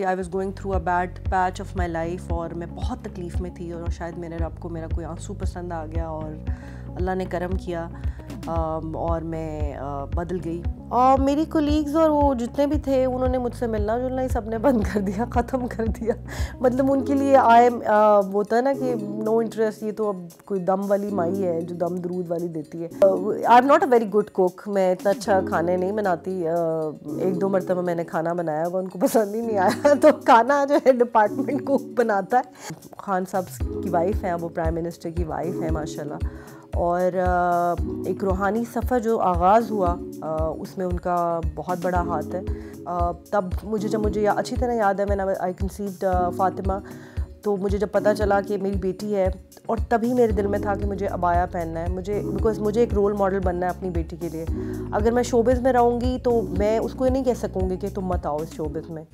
I was going through a bad patch of my life और मैं बहुत तकलीफ़ में थी और शायद मेरे रब को मेरा कोई आंसू पसंद आ गया और अल्लाह ने करम किया और मैं बदल गई। और मेरी कोलीग्स और वो जितने भी थे उन्होंने मुझसे मिलना जुलना ही सबने बंद कर दिया, ख़त्म कर दिया। मतलब उनके लिए वो होता है ना कि नो इंटरेस्ट, ये तो अब कोई दम वाली माई है जो दम दरूद वाली देती है। I am not a very good cook, मैं इतना अच्छा खाने नहीं बनाती। एक दो मरतबा मैंने खाना बनाया हुआ, उनको पसंद ही नहीं आया तो खाना जो है डिपार्टमेंट कुक बनाता है। खान साहब की वाइफ है, वो प्राइम मिनिस्टर की वाइफ है माशाल्लाह। और एक रूहानी सफ़र जो आगाज़ हुआ उसमें उनका बहुत बड़ा हाथ है। तब जब मुझे अच्छी तरह याद है, मैंने आई कंसीव्ड फ़ातिमा, तो मुझे जब पता चला कि मेरी बेटी है और तभी मेरे दिल में था कि मुझे अबाया पहनना है, बिकॉज़ मुझे एक रोल मॉडल बनना है अपनी बेटी के लिए। अगर मैं शोबिज़ में रहूँगी तो मैं उसको ये नहीं कह सकूँगी कि तुम मत आओ इस शोबिज़ में।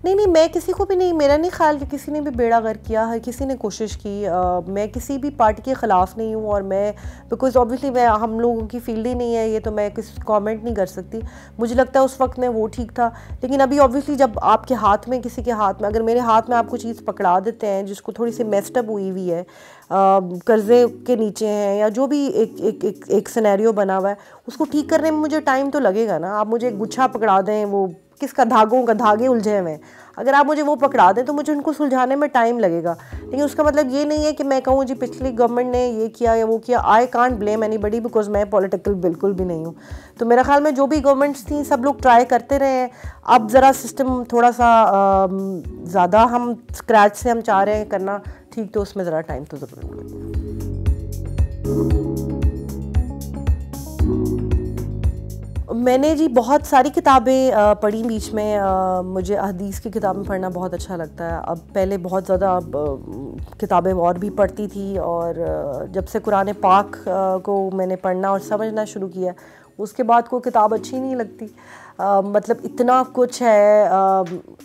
नहीं, मैं किसी को भी नहीं, मेरा नहीं ख्याल कि किसी ने भी बेड़ा गर्क किया है, किसी ने कोशिश की। मैं किसी भी पार्टी के ख़िलाफ़ नहीं हूँ और मैं बिकॉज़ ऑब्वियसली हम लोगों की फील्ड ही नहीं है ये, तो मैं किसी कमेंट नहीं कर सकती। मुझे लगता है उस वक्त में वो ठीक था, लेकिन अभी ऑब्वियसली जब आपके हाथ में, किसी के हाथ में, अगर मेरे हाथ में आप कोई चीज़ पकड़ा देते हैं जिसको थोड़ी सी मेस्ड अप हुई हुई है, कर्ज़े के नीचे हैं या जो भी एक सिनेरियो बना हुआ है, उसको ठीक करने में मुझे टाइम तो लगेगा ना। आप मुझे एक गुच्छा पकड़ा दें, वो किसका धागे उलझे हुए हैं, अगर आप मुझे वो पकड़ा दें तो मुझे उनको सुलझाने में टाइम लगेगा। लेकिन उसका मतलब ये नहीं है कि मैं कहूँ जी पिछली गवर्नमेंट ने ये किया या वो किया। I can't blame anybody because मैं पॉलिटिकल बिल्कुल भी नहीं हूँ। तो मेरा ख्याल में जो भी गवर्नमेंट्स थी सब लोग ट्राई करते रहे हैं। अब ज़रा सिस्टम थोड़ा सा ज़्यादा हम स्क्रैच से हम चाह रहे हैं करना ठीक, तो उसमें ज़रा टाइम तो ज़रूर लगेगा। मैंने जी बहुत सारी किताबें पढ़ी बीच में। मुझे हदीस की किताबें पढ़ना बहुत अच्छा लगता है। अब पहले बहुत ज़्यादा किताबें और भी पढ़ती थी, और जब से कुरान पाक को मैंने पढ़ना और समझना शुरू किया उसके बाद कोई किताब अच्छी नहीं लगती। मतलब इतना कुछ है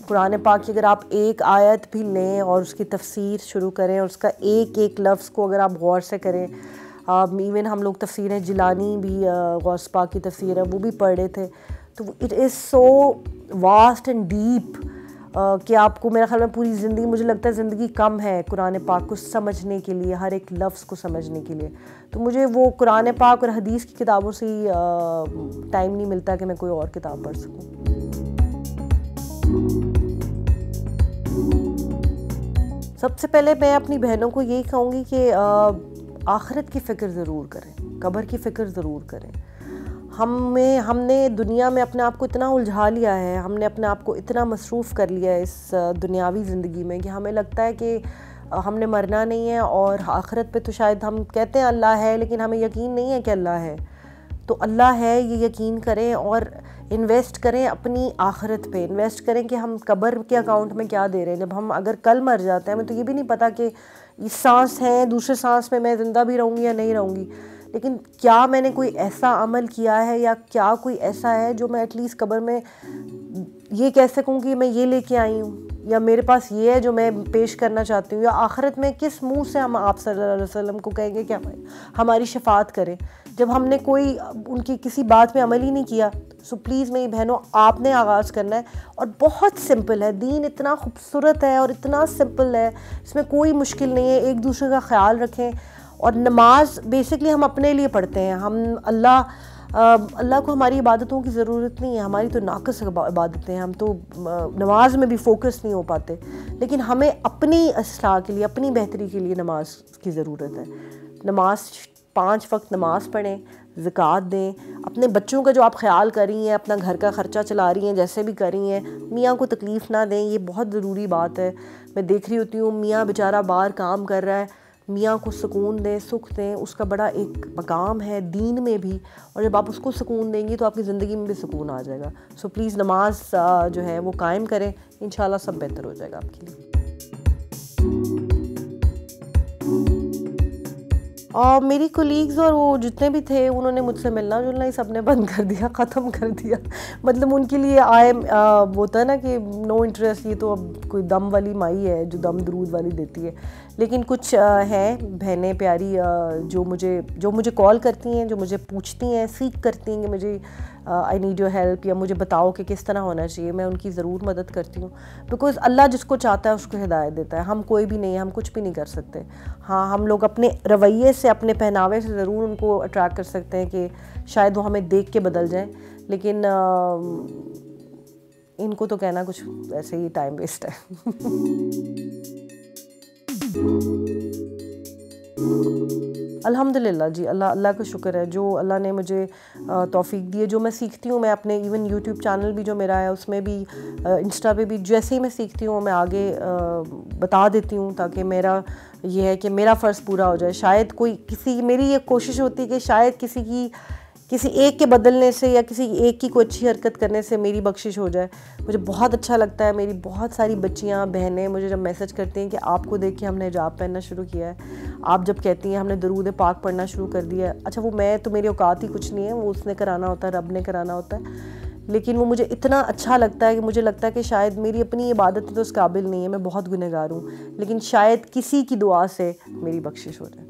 कुरान पाक की, अगर आप एक आयत भी लें और उसकी तफसीर शुरू करें और उसका एक एक लफ्ज़ को अगर आप गौर से करें, इवन हम लोग तफसीरें जिलानी भी गौस पाक की तफसीर है वो भी पढ़ रहे थे, तो it is so vast and deep कि आपको, मेरा ख्याल में पूरी ज़िंदगी, मुझे लगता है ज़िंदगी कम है कुरान पाक को समझने के लिए, हर एक लफ्ज़ को समझने के लिए। तो मुझे वो कुरान पाक और हदीस की किताबों से ही टाइम नहीं मिलता कि मैं कोई और किताब पढ़ सकूँ। सबसे पहले मैं अपनी बहनों को यही कहूँगी कि आखिरत की फ़िक्र ज़रूर करें, कब्र की फ़िक्र ज़रूर करें। हमने दुनिया में अपने आप को इतना उलझा लिया है, हमने अपने आप को इतना मसरूफ़ कर लिया है इस दुनियावी ज़िंदगी में कि हमें लगता है कि हमने मरना नहीं है, और आखिरत पे तो शायद हम कहते हैं अल्लाह है, लेकिन हमें यकीन नहीं है कि अल्लाह है। तो अल्लाह है ये यकीन करें और इन्वेस्ट करें अपनी आखिरत पे, इन्वेस्ट करें कि हम कब्र के अकाउंट में क्या दे रहे हैं। जब हम अगर कल मर जाते हैं, हमें तो ये भी नहीं पता कि इस सांस है, दूसरे सांस में मैं ज़िंदा भी रहूँगी या नहीं रहूँगी, लेकिन क्या मैंने कोई ऐसा अमल किया है या क्या कोई ऐसा है जो मैं एटलीस्ट कब्र में ये कह सकूँ कि मैं ये लेके आई हूँ, या मेरे पास ये है जो मैं पेश करना चाहती हूँ, या आखिरत में किस मुंह से हम आप सल्लल्लाहु अलैहि वसल्लम को कहेंगे कि हमारी शफात करें जब हमने कोई उनकी किसी बात में अमल ही नहीं किया। सो प्लीज़ मेरी बहनों, आपने आगाज़ करना है, और बहुत सिंपल है। दीन इतना खूबसूरत है और इतना सिंपल है, इसमें कोई मुश्किल नहीं है। एक दूसरे का ख्याल रखें, और नमाज बेसिकली हम अपने लिए पढ़ते हैं। हम अल्लाह को हमारी इबादतों की ज़रूरत नहीं है, हमारी तो नाक़िस इबादतें हैं, हम तो नमाज में भी फ़ोकस नहीं हो पाते। लेकिन हमें अपनी इस्लाह के लिए, अपनी बेहतरी के लिए नमाज की ज़रूरत है। नमाज 5 वक्त नमाज पढ़ें, ज़कात दें, अपने बच्चों का जो आप ख्याल कर रही हैं, अपना घर का ख़र्चा चला रही हैं, जैसे भी कर रही हैं, मियाँ को तकलीफ़ ना दें, ये बहुत ज़रूरी बात है। मैं देख रही होती हूँ मियाँ बेचारा बाहर काम कर रहा है, मियाँ को सुकून दें, सुख दें, उसका बड़ा एक मकाम है दीन में भी, और जब आप उसको सुकून देंगी तो आपकी ज़िंदगी में भी सुकून आ जाएगा। सो प्लीज़ नमाज जो है वो कायम करें, इंशाल्लाह सब बेहतर हो जाएगा आपके लिए। और मेरी कोलीग्स और वो जितने भी थे उन्होंने मुझसे मिलना जुलना ही सबने बंद कर दिया, ख़त्म कर दिया। मतलब उनके लिए वो होता है ना कि नो इंटरेस्ट, ये तो अब कोई दम वाली माई है जो दम दरूद वाली देती है। लेकिन कुछ हैं बहनें प्यारी जो मुझे कॉल करती हैं, जो मुझे पूछती हैं, सीख करती हैं कि मुझे आई नीड योर हेल्प, या मुझे बताओ कि किस तरह होना चाहिए। मैं उनकी ज़रूर मदद करती हूँ, बिकॉज़ अल्लाह जिसको चाहता है उसको हिदायत देता है। हम कोई भी नहीं है, हम कुछ भी नहीं कर सकते। हाँ, हम लोग अपने रवैये से, अपने पहनावे से ज़रूर उनको अट्रैक्ट कर सकते हैं कि शायद वो हमें देख के बदल जाएं, लेकिन इनको तो कहना कुछ ऐसे ही टाइम वेस्ट है। अल्हम्दुलिल्लाह जी, अल्लाह का शुक्र है जो अल्लाह ने मुझे तौफीक दी है। जो मैं सीखती हूँ, मैं अपने इवन यूट्यूब चैनल भी जो मेरा है उसमें भी, इंस्टा पे भी, जैसे ही मैं सीखती हूँ मैं आगे बता देती हूँ, ताकि मेरा ये है कि मेरा फ़र्ज़ पूरा हो जाए। शायद मेरी ये कोशिश होती है कि शायद किसी एक के बदलने से या किसी एक की कोई अच्छी हरकत करने से मेरी बख्शिश हो जाए। मुझे बहुत अच्छा लगता है, मेरी बहुत सारी बच्चियाँ बहनें मुझे जब मैसेज करती हैं कि आपको देख के हमने हिजाब पहनना शुरू किया है, आप जब कहती हैं हमने दरूद पाक पढ़ना शुरू कर दिया है। अच्छा, वो मैं तो मेरी औकात ही कुछ नहीं है, वो उसने कराना होता है, रब ने कराना होता है। लेकिन वो मुझे इतना अच्छा लगता है कि मुझे लगता है कि शायद मेरी अपनी इबादत तो उस काबिल नहीं है, मैं बहुत गुनहगार हूँ, लेकिन शायद किसी की दुआ से मेरी बख्शिश हो जाए।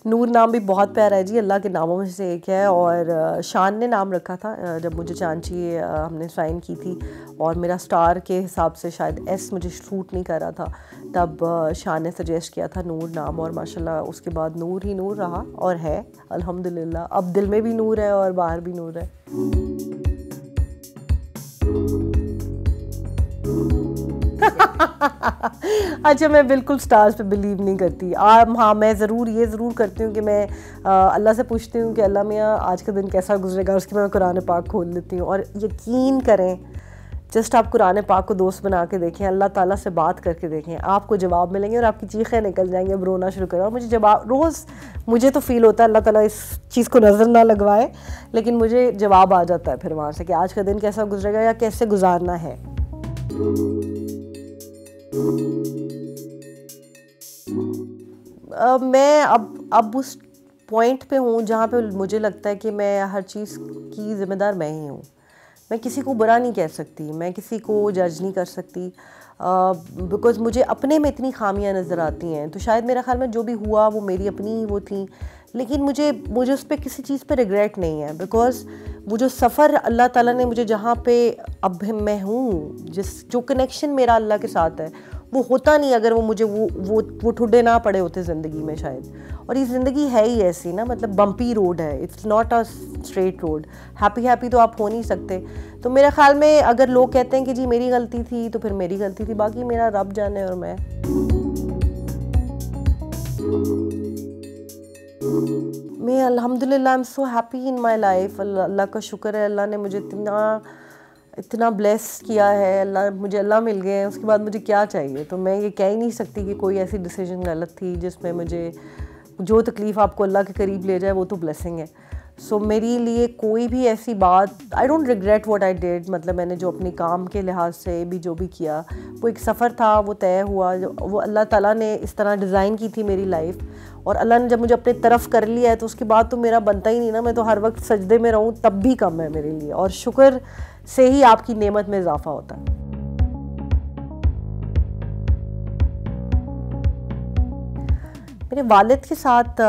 नूर नाम भी बहुत प्यारा है जी, अल्लाह के नामों में से एक है। और शान ने नाम रखा था जब मुझे चांची हमने साइन की थी, और मेरा स्टार के हिसाब से शायद एस मुझे शूट नहीं कर रहा था, तब शान ने सजेस्ट किया था नूर नाम, और माशाल्लाह उसके बाद नूर ही नूर रहा और है अल्हम्दुलिल्लाह। अब दिल में भी नूर है और बाहर भी नूर है। अच्छा, मैं बिल्कुल स्टार्स पे बिलीव नहीं करती। हाँ, मैं ये ज़रूर करती हूँ कि मैं अल्लाह से पूछती हूँ कि अल्लाह मियाँ आज का दिन कैसा गुजरेगा, उसके मैं कुरान पाक खोल लेती हूँ। और यकीन करें, जस्ट आप कुरान पाक को दोस्त बना के देखें, अल्लाह ताला से बात करके देखें, आपको जवाब मिलेंगे और आपकी चीखें निकल जाएंगी, अब रोना शुरू करें। और मुझे तो फ़ील होता है अल्लाह ताला इस चीज़ को नज़र ना लगवाए, लेकिन मुझे जवाब आ जाता है फिर वहाँ से कि आज का दिन कैसा गुजरेगा या कैसे गुजारना है। मैं अब उस पॉइंट पे हूँ जहाँ पे मुझे लगता है कि मैं हर चीज़ की ज़िम्मेदार मैं ही हूँ। मैं किसी को बुरा नहीं कह सकती, मैं किसी को जज नहीं कर सकती, बिकॉज़ मुझे अपने में इतनी खामियां नज़र आती हैं। तो शायद मेरा ख्याल में जो भी हुआ वो मेरी अपनी ही वो थी, लेकिन मुझे उस पर किसी चीज़ पे रिग्रेट नहीं है, बिकॉज़ वो जो सफ़र अल्लाह ताला ने मुझे जहाँ पे अब मैं हूँ, जो कनेक्शन मेरा अल्लाह के साथ है, वो होता नहीं अगर वो मुझे वो ठुड्डे ना पड़े होते ज़िंदगी में शायद। और ये ज़िंदगी है ही ऐसी ना, मतलब बम्पी रोड है, it's not a straight road. Happy तो आप हो नहीं सकते। तो मेरे ख्याल में अगर लोग कहते हैं कि जी मेरी गलती थी, तो फिर मेरी गलती थी, बाकी मेरा रब जाने और मैं अल्हम्दुलिल्लाह I am so happy in my life. अल्लाह का शुक्र है, अल्लाह ने मुझे इतना ब्लेस किया है, मुझे अल्लाह मिल गए हैं, उसके बाद मुझे क्या चाहिए। तो मैं ये कह ही नहीं सकती कि कोई ऐसी डिसीजन गलत थी जिसमें मुझे जो तकलीफ़ आपको अल्लाह के करीब ले जाए वो तो ब्लेसिंग है। सो मेरे लिए कोई भी ऐसी बात, I don't regret what I did. मतलब मैंने जो अपने काम के लिहाज से भी जो भी किया, वो एक सफ़र था, वो तय हुआ, वो अल्लाह ताला ने इस तरह डिज़ाइन की थी मेरी लाइफ। और अल्लाह ने जब मुझे अपनी तरफ कर लिया है तो उसके बाद तो मेरा बनता ही नहीं ना, मैं तो हर वक्त सजदे में रहूँ तब भी कम है मेरे लिए। और शुक्र से ही आपकी नेमत में इजाफा होता है। मेरे वालिद के साथ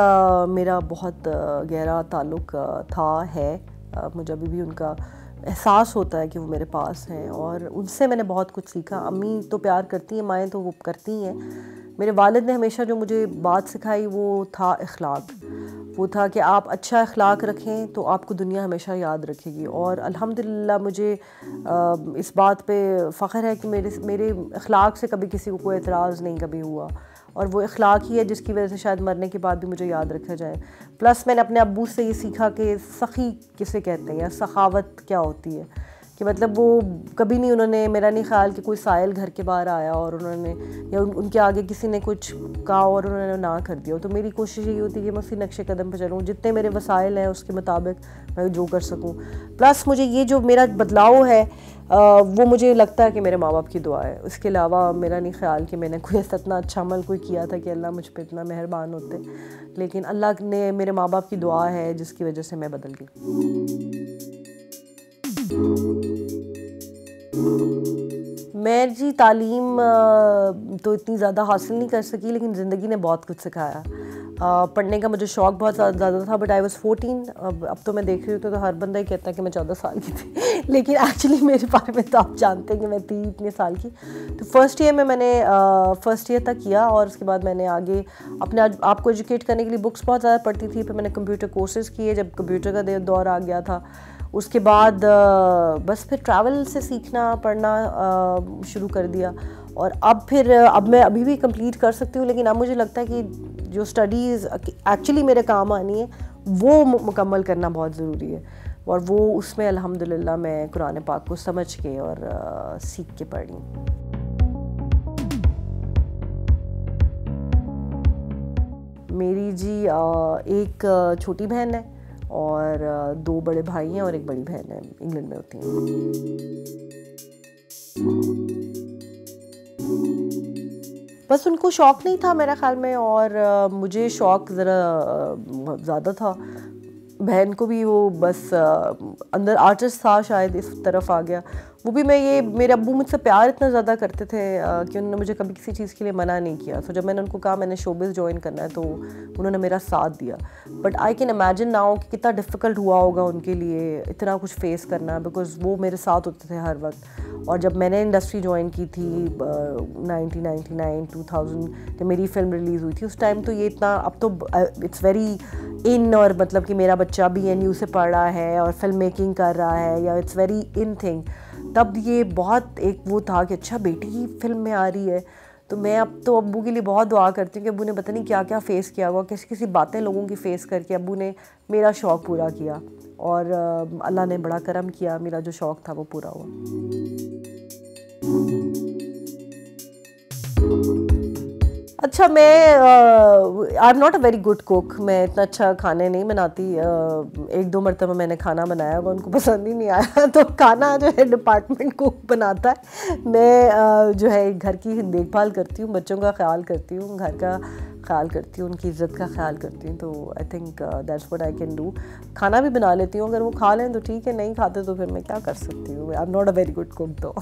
मेरा बहुत गहरा ताल्लुक़ है। मुझे अभी भी उनका एहसास होता है कि वो मेरे पास हैं, और उनसे मैंने बहुत कुछ सीखा। अम्मी तो प्यार करती हैं, माएँ तो वो करती हैं। मेरे वालिद ने हमेशा जो मुझे बात सिखाई वो था इखलाक। वो था कि आप अच्छा इखलाक रखें तो आपको दुनिया हमेशा याद रखेगी। और अल्हम्दुलिल्लाह मुझे इस बात पे फ़ख्र है कि मेरे इखलाक से कभी किसी को कोई एतराज़ नहीं कभी हुआ, और वो इखलाक ही है जिसकी वजह से शायद मरने के बाद भी मुझे याद रखा जाए। प्लस मैंने अपने अब्बू से ये सीखा कि सखी किसे कहते हैं या सखावत क्या होती है, कि मतलब वो कभी नहीं, उन्होंने मेरा नहीं ख्याल कि कोई साहिल घर के बाहर आया और उन्होंने या उनके आगे किसी ने कुछ कहा और उन्होंने ना कर दिया। तो मेरी कोशिश यही होती है कि मैं उसी नक्शे कदम पर चलूँ, जितने मेरे वसाइल हैं उसके मुताबिक मैं जो कर सकूँ। प्लस मुझे ये जो मेरा बदलाव है वो मुझे लगता है कि मेरे माँ बाप की दुआ है। उसके अलावा मेरा नहीं ख्याल कि मैंने कोई ऐसा इतना अच्छा अमल कोई किया था कि अल्लाह मुझ पर इतना मेहरबान होते, लेकिन अल्लाह ने मेरे माँ बाप की दुआ है जिसकी वजह से मैं बदल गई। मैं जी तालीम तो इतनी ज़्यादा हासिल नहीं कर सकी, लेकिन ज़िंदगी ने बहुत कुछ सिखाया। पढ़ने का मुझे शौक़ बहुत ज़्यादा था, बट आई वाज़ 14। अब तो मैं देख रही हूँ तो हर बंदा ही कहता है कि मैं 14 साल की थी, लेकिन एक्चुअली मेरे बारे में तो आप जानते हैं कि मैं थी इतने साल की। तो फर्स्ट ईयर में मैंने फर्स्ट ईयर तक किया और उसके बाद मैंने आगे अपने आप को एजुकेट करने के लिए बुक्स बहुत ज़्यादा पढ़ती थी। फिर मैंने कंप्यूटर कोर्सेज़ किए जब कंप्यूटर का दौर आ गया था। उसके बाद बस फिर ट्रैवल से सीखना पढ़ना शुरू कर दिया और अब मैं अभी भी कंप्लीट कर सकती हूँ, लेकिन अब मुझे लगता है कि जो स्टडीज़ एक्चुअली मेरे काम आनी है वो मुकम्मल करना बहुत ज़रूरी है, और वो उसमें अल्हम्दुलिल्लाह मैं कुरान पाक को समझ के और सीख के पढ़ी। मेरी जी एक छोटी बहन है और 2 बड़े भाई हैं और एक बड़ी बहन है, इंग्लैंड में होती हैं। बस उनको शौक़ नहीं था मेरा ख़्याल में, और मुझे शौक़ ज़रा ज़्यादा था। बहन को भी वो बस अंदर आर्टिस्ट था, शायद इस तरफ आ गया। वो भी मेरे अब्बू मुझसे प्यार इतना ज़्यादा करते थे कि उन्होंने मुझे कभी किसी चीज़ के लिए मना नहीं किया। तो जब मैंने उनको कहा मैंने शोबिज़ ज्वाइन करना है तो उन्होंने मेरा साथ दिया। But I can imagine now कि कितना डिफ़िकल्ट हुआ होगा उनके लिए इतना कुछ फ़ेस करना, बिकॉज़ वो मेरे साथ होते थे हर वक्त। और जब मैंने इंडस्ट्री ज्वाइन की थी 1999 2000 जब मेरी फ़िल्म रिलीज़ हुई थी, उस टाइम तो ये इतना, अब तो इट्स वेरी इन, और मतलब कि मेरा बच्चा BNU से पढ़ रहा है और फिल्म मेकिंग कर रहा है, या इट्स वेरी इन थिंग। तब ये बहुत एक वो था कि अच्छा बेटी ही फिल्म में आ रही है। तो मैं अब तो अब्बू के लिए बहुत दुआ करती हूँ कि अब्बू ने पता नहीं क्या क्या फ़ेस किया हुआ, किसी बातें लोगों की फ़ेस करके अब्बू ने मेरा शौक़ पूरा किया, और अल्लाह ने बड़ा करम किया, मेरा जो शौक़ था वो पूरा हुआ। अच्छा, I am not a very good cook. मैं इतना अच्छा खाने नहीं बनाती। 1-2 मरतबा मैंने खाना बनाया, वो उनको पसंद ही नहीं आया। तो खाना जो है डिपार्टमेंट कुक बनाता है। मैं जो है घर की देखभाल करती हूँ, बच्चों का ख्याल करती हूँ, घर का ख्याल करती हूँ, उनकी इज़्ज़त का ख्याल करती हूँ। तो I think that's what I can do. खाना भी बना लेती हूँ, अगर वो खा लें तो ठीक है, नहीं खाते तो फिर मैं क्या कर सकती हूँ। I am not a very good cook तो।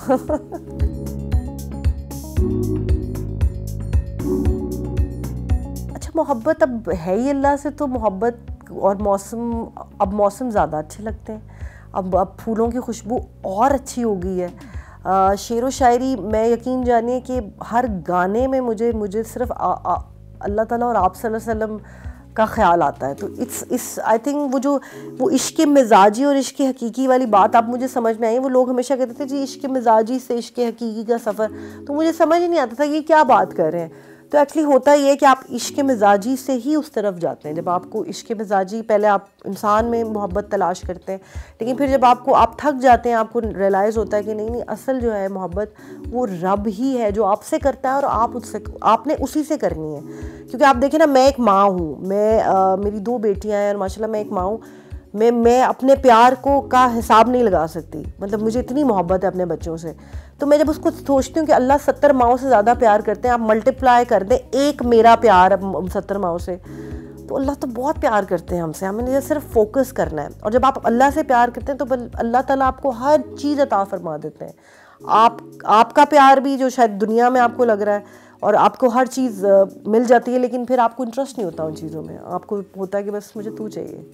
मोहब्बत अब है ही अल्लाह से, तो मोहब्बत और मौसम ज़्यादा अच्छे लगते हैं। अब फूलों की खुशबू और अच्छी हो गई है। शेर व शायरी में यकीन जानिए कि हर गाने में मुझे सिर्फ अल्लाह ताला और आप सल्लल्लाहु अलैहि वसल्लम का ख्याल आता है। तो इट्स आई थिंक वो इश्क़ मिजाजी और इश्क़ हकीकी वाली बात अब मुझे समझ में आई। वो लोग हमेशा कहते थे जी इश्क़ मिजाजी से इश्क़ हकीकी का सफ़र, तो मुझे समझ ही नहीं आता था ये क्या बात कर रहे हैं। तो एक्चुअली होता ये है कि आप इश्क़ मिजाजी से ही उस तरफ जाते हैं। जब आपको इश्क़ मिजाजी, पहले आप इंसान में मोहब्बत तलाश करते हैं, लेकिन फिर जब आप थक जाते हैं, आपको रियलाइज़ होता है कि नहीं असल जो है मोहब्बत वो रब ही है जो आपसे करता है, और आपने उसी से करनी है। क्योंकि आप देखें ना, मैं एक माँ हूँ, मेरी 2 बेटियाँ हैं और माशाल्लाह मैं एक माँ हूँ। मैं अपने प्यार का हिसाब नहीं लगा सकती। मतलब मुझे इतनी मोहब्बत है अपने बच्चों से। तो मैं जब उसको सोचती हूँ कि अल्लाह 70 माओं से ज़्यादा प्यार करते हैं, आप मल्टीप्लाई कर दें एक मेरा प्यार 70 माओं से, तो अल्लाह तो बहुत प्यार करते हैं हमसे। हमें सिर्फ फोकस करना है, और जब आप अल्लाह से प्यार करते हैं तो अल्लाह ताला आपको हर चीज़ अता फरमा देते हैं। आपका प्यार भी जो शायद दुनिया में आपको लग रहा है, और आपको हर चीज़ मिल जाती है, लेकिन फिर आपको इंटरेस्ट नहीं होता उन चीज़ों में। आपको होता है कि बस मुझे तू चाहिए।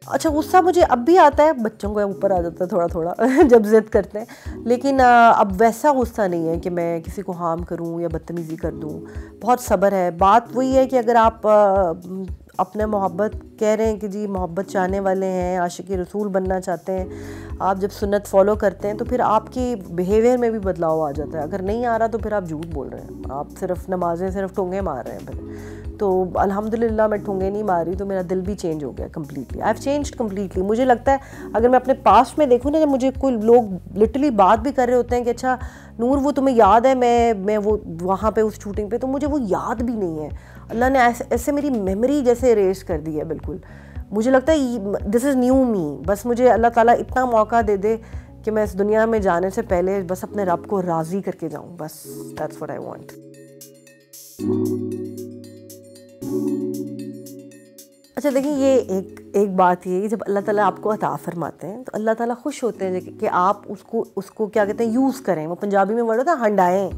अच्छा, गुस्सा मुझे अब भी आता है, बच्चों के ऊपर आ जाता है थोड़ा थोड़ा जब जिद करते हैं, लेकिन अब वैसा गुस्सा नहीं है कि मैं किसी को हार्म करूं या बदतमीज़ी कर दूं। बहुत सब्र है। बात वही है कि अगर आप अपने मोहब्बत कह रहे हैं कि जी मोहब्बत चाहने वाले हैं, आशिकी रसूल बनना चाहते हैं, आप जब सुन्नत फॉलो करते हैं तो फिर आपकी बिहेवियर में भी बदलाव आ जाता है। अगर नहीं आ रहा तो फिर आप झूठ बोल रहे हैं, आप सिर्फ नमाजें सिर्फ ठुंगे मार रहे हैं फिर। तो अल्हम्दुलिल्लाह मैं ठुंगे नहीं मारी, तो मेरा दिल भी चेंज हो गया completely. I have changed completely. मुझे लगता है अगर मैं अपने पास्ट में देखूँ ना, जब मुझे कोई लोग लिटरली बात भी कर रहे होते हैं कि अच्छा नूर वो तुम्हें याद है मैं वो वहाँ पे उस शूटिंग पे, तो मुझे वो याद भी नहीं है। अल्लाह ने ऐसे मेरी मेमोरी जैसे इरेज कर दी है बिल्कुल। मुझे लगता है दिस इज़ न्यू मी। बस मुझे अल्लाह ताला इतना मौका दे दे कि मैं इस दुनिया में जाने से पहले बस अपने रब को राज़ी करके जाऊँ, बस दैट्स व्हाट आई वांट। अच्छा देखिए, ये एक बात ये जब अल्लाह ताला आपको अता फरमाते हैं तो अल्लाह ताला खुश होते हैं कि आप उसको क्या कहते हैं, यूज़ करें। वो पंजाबी में वर्ड होता है हंडाएं।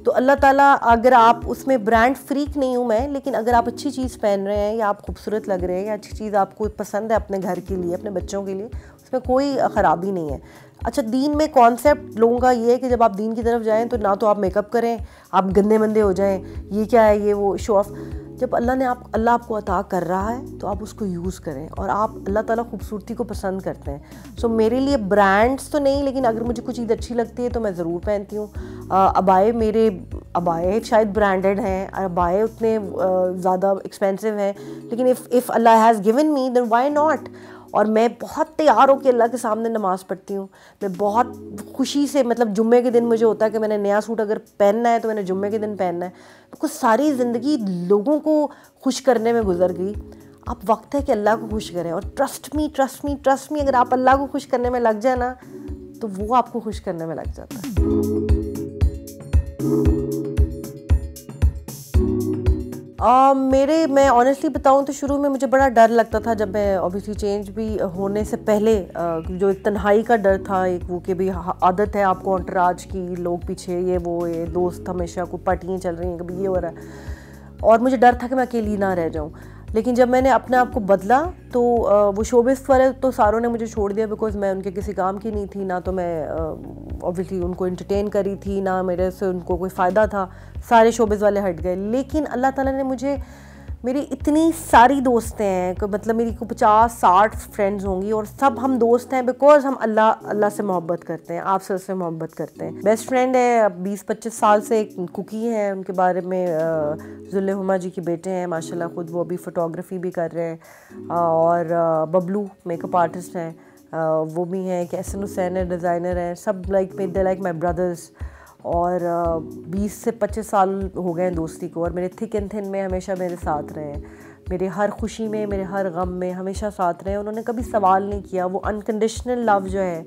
तो अल्लाह ताला, अगर आप उसमें ब्रांड फ्रीक नहीं हूँ मैं, लेकिन अगर आप अच्छी चीज़ पहन रहे हैं या आप खूबसूरत लग रहे हैं या अच्छी चीज़ आपको पसंद है अपने घर के लिए, अपने बच्चों के लिए, उसमें कोई ख़राबी नहीं है। अच्छा, दीन में कॉन्सेप्ट लोगों का ये है कि जब आप दीन की तरफ जाएं तो ना तो आप मेकअप करें, आप गंदे मंदे हो जाएं, ये क्या है, ये वो शो ऑफ। जब अल्लाह आपको अता कर रहा है तो आप उसको यूज़ करें, और आप अल्लाह ताला खूबसूरती को पसंद करते हैं। सो मेरे लिए ब्रांड्स तो नहीं, लेकिन अगर मुझे कुछ चीज़ अच्छी लगती है तो मैं ज़रूर पहनती हूँ। अबाए शायद ब्रांडेड हैं, अबाए उतने ज़्यादा एक्सपेंसिव हैं, लेकिन if Allah has given me then why not. और मैं बहुत तैयार होकर अल्लाह के सामने नमाज़ पढ़ती हूँ। मैं बहुत खुशी से, मतलब जुम्मे के दिन मुझे होता है कि मैंने नया सूट अगर पहनना है तो मैंने जुम्मे के दिन पहनना है। कुछ सारी ज़िंदगी लोगों को खुश करने में गुजर गई। अब वक्त है कि अल्लाह को खुश करें, और ट्रस्ट मी, अगर आप अल्लाह को खुश करने में लग जाए ना, तो वो आपको खुश करने में लग जाता है। मैं ऑनेस्टली बताऊं तो शुरू में मुझे बड़ा डर लगता था, जब मैं ऑब्वियसली चेंज भी होने से पहले जो एक तन्हाई का डर था, एक वो कि भी आदत है आपको अंटराज की, लोग पीछे, ये दोस्त हमेशा को पार्टियाँ चल रही हैं, कभी ये हो रहा है, और मुझे डर था कि मैं अकेली ना रह जाऊं। लेकिन जब मैंने अपने आप को बदला तो वो शोबिस वाले तो सारों ने मुझे छोड़ दिया, बिकॉज मैं उनके किसी काम की नहीं थी, ना तो मैं ऑब्वियसली उनको एंटरटेन करी थी, ना मेरे से उनको कोई फ़ायदा था। सारे शोबिस वाले हट गए। लेकिन अल्लाह ताला ने मुझे, मेरी इतनी सारी दोस्तें हैं, मतलब मेरी को 50-60 फ्रेंड्स होंगी, और सब हम दोस्त हैं बिकॉज हम अल्लाह से मोहब्बत करते हैं, आप से मोहब्बत करते हैं। बेस्ट फ्रेंड है 20-25 साल से, एक कुकी हैं, उनके बारे में जुल्ले हुमा जी के बेटे हैं माशाल्लाह, ख़ुद वो अभी फ़ोटोग्राफ़ी भी कर रहे हैं, और बबलू मेकअप आर्टिस्ट हैं, वो भी हैं, कैसन हुसैन है, डिज़ाइनर हैं, सब दे लाइक माई ब्रदर्स। और 20 से 25 साल हो गए हैं दोस्ती को, और मेरे थिक एंड थिन में हमेशा मेरे साथ रहे हैं, मेरे हर खुशी में, मेरे हर गम में हमेशा साथ रहे हैं। उन्होंने कभी सवाल नहीं किया। वो अनकंडीशनल लव जो है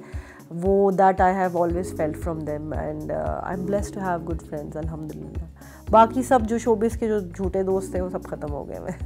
वो that I have always felt from them, and I am blessed to have good friends अल्हम्दुलिल्लाह। बाकी सब जो शोबिस के जो झूठे दोस्त थे वो सब ख़त्म हो गए मैं।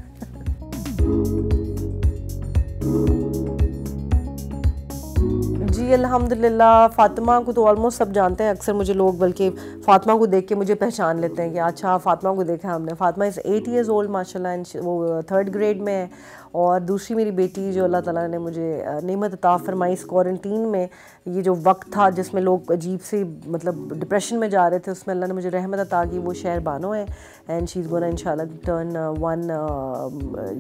जी अल्हम्दुलिल्लाह, फ़ातिमा को तो ऑलमोस्ट सब जानते हैं। अक्सर मुझे लोग बल्कि फ़ातिमा को देख के मुझे पहचान लेते हैं कि अच्छा फ़ातिमा को देखा हमने। फ़ातिमा इज़ 8 ईयर्स ओल्ड माशाल्लाह, वो 3rd ग्रेड में है। और दूसरी मेरी बेटी जो अल्लाह ताला ने मुझे नेमत अता फरमाई इस क्वारंटीन में, ये जो वक्त था जिसमें लोग अजीब सी मतलब डिप्रेशन में जा रहे थे, उसमें अल्लाह ने मुझे रहमत अता की। वो शहर बानो है, एंड शी इज़ गोना इंशाल्लाह टर्न 1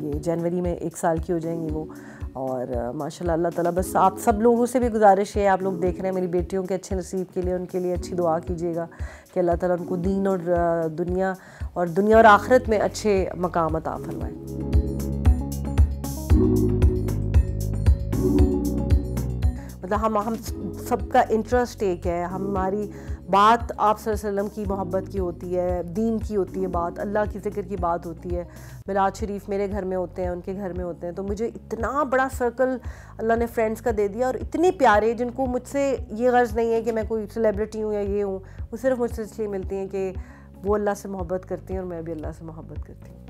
ये जनवरी में 1 साल की हो जाएंगी वो। और माशाल्लाह अल्लाह ताला, बस आप सब लोगों से भी गुजारिश है, आप लोग देख रहे हैं मेरी बेटियों के अच्छे नसीब के लिए, उनके लिए अच्छी दुआ कीजिएगा कि अल्लाह ताला उनको दीन और दुनिया और आखिरत में अच्छे मकाम अता फरमाए। मतलब हम सबका इंटरेस्ट एक है, हमारी बात आप सल्लल्लाहु अलैहि वसल्लम की मोहब्बत की होती है, दीन की होती है बात, अल्लाह की ज़िक्र की बात होती है। मिलाद शरीफ मेरे घर में होते हैं, उनके घर में होते हैं, तो मुझे इतना बड़ा सर्कल अल्लाह ने फ्रेंड्स का दे दिया, और इतने प्यारे, जिनको मुझसे ये गर्ज़ नहीं है कि मैं कोई सेलिब्रिटी हूँ या ये हूँ, वो सिर्फ मुझसे इसलिए मिलती हैं कि वो अल्लाह से मोहब्बत करती हैं और मैं भी अल्लाह से मोहब्बत करती हूँ।